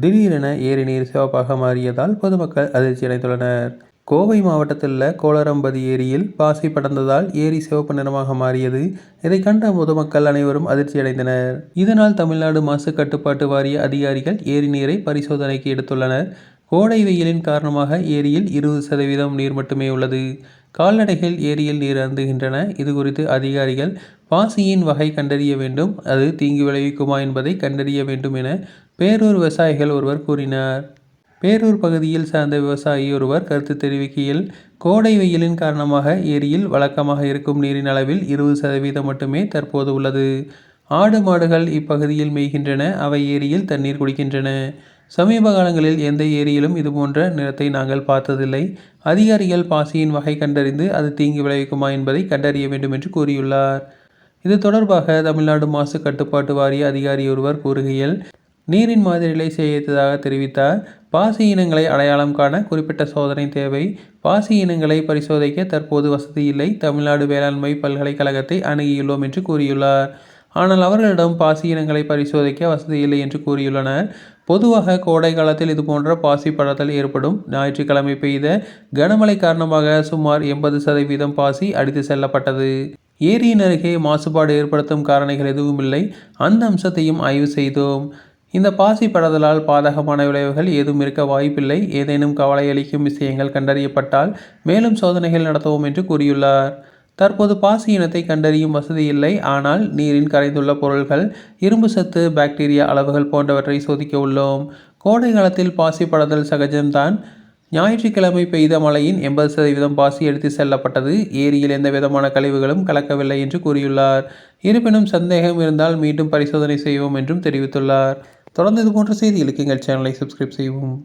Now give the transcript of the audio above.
திடீரென ஏரி நீர் சிவப்பாக மாறியதால் பொதுமக்கள் அதிர்ச்சி அடைந்துள்ளனர். கோவை மாவட்டத்தில் உள்ள கோளரம்பதி ஏரியில் பாசி படர்ந்ததால் ஏரி சிவப்பு நிறமாக மாறியது. இதை கண்ட பொதுமக்கள் அனைவரும் அதிர்ச்சியடைந்தனர். இதனால் தமிழ்நாடு மாசு கட்டுப்பாட்டு வாரிய அதிகாரிகள் ஏரி நீரை பரிசோதனைக்கு எடுத்துள்ளனர். கோடை வெயிலின் காரணமாக ஏரியில் 20% நீர் மட்டுமே உள்ளது. கால்நடைகள் ஏரியில் நீர் அருந்துகின்றன. இதுகுறித்து அதிகாரிகள் பாசியின் வகை கண்டறிய வேண்டும், அது தீங்கு விளைவிக்குமா என்பதை கண்டறிய வேண்டும் என பேரூர் விவசாயிகள் ஒருவர் கூறினார். பேரூர் பகுதியில் சார்ந்த விவசாயி ஒருவர் கருத்து தெரிவிக்கையில், கோடை வெயிலின் காரணமாக ஏரியில் வழக்கமாக இருக்கும் நீரின் அளவில் 20% மட்டுமே தற்போது உள்ளது. ஆடு மாடுகள் இப்பகுதியில் மேய்கின்றன. அவை ஏரியில் தண்ணீர் குடிக்கின்றன. சமீப காலங்களில் எந்த ஏரியிலும் இதுபோன்ற நிறத்தை நாங்கள் பார்த்ததில்லை. அதிகாரிகள் பாசியின் வகை கண்டறிந்து அது தீங்கு விளைவிக்குமா என்பதை கண்டறிய வேண்டும் என்று கூறியுள்ளார். இது தொடர்பாக தமிழ்நாடு மாசு கட்டுப்பாட்டு வாரிய அதிகாரி ஒருவர் கூறுகையில், நீரின் மாதிரிகளை சேகரித்ததாக தெரிவித்தார். பாசி இனங்களை அடையாளம் காண குறிப்பிட்ட சோதனை தேவை. பாசி இனங்களை பரிசோதிக்க தற்போது வசதி இல்லை. தமிழ்நாடு வேளாண்மை பல்கலைக்கழகத்தை அணுகியுள்ளோம் என்று கூறியுள்ளார். ஆனால் அவர்களிடம் பாசி இனங்களை பரிசோதிக்க வசதி இல்லை என்று கூறியுள்ளனர். பொதுவாக கோடை காலத்தில் இதுபோன்ற பாசி படர்தல் ஏற்படும். ஞாயிற்றுக்கிழமை பெய்த கனமழை காரணமாக சுமார் 80% பாசி அடித்து செல்லப்பட்டது. ஏரியின் அருகே மாசுபாடு ஏற்படுத்தும் காரணிகள் எதுவும் இல்லை. அந்த அம்சத்தையும் ஆய்வு செய்தோம். இந்த பாசி படர்தலால் பாதகமான விளைவுகள் ஏதும் இருக்க வாய்ப்பில்லை. ஏதேனும் கவலை அளிக்கும் விஷயங்கள் கண்டறியப்பட்டால் மேலும் சோதனைகள் நடத்துவோம் என்று கூறியுள்ளார். தற்போது பாசி இனத்தை கண்டறியும் வசதி இல்லை. ஆனால் நீரில் கரைந்துள்ள பொருட்கள், இரும்பு சத்து, பாக்டீரியா அளவுகள் போன்றவற்றை சோதிக்க உள்ளோம். கோடை காலத்தில் பாசி படர்தல் சகஜம்தான். ஞாயிற்றுக்கிழமை பெய்த மழையின் 80% பாசி எடுத்து செல்லப்பட்டது. ஏரியில் எந்த விதமான கழிவுகளும் கலக்கவில்லை என்று கூறியுள்ளார். இருப்பினும் சந்தேகம் இருந்தால் மீண்டும் பரிசோதனை செய்வோம் என்றும் தெரிவித்துள்ளார். தொடர்ந்து இதுபோன்ற செய்திகளுக்கு எங்கள் சேனலை சப்ஸ்கிரைப் செய்யவும்.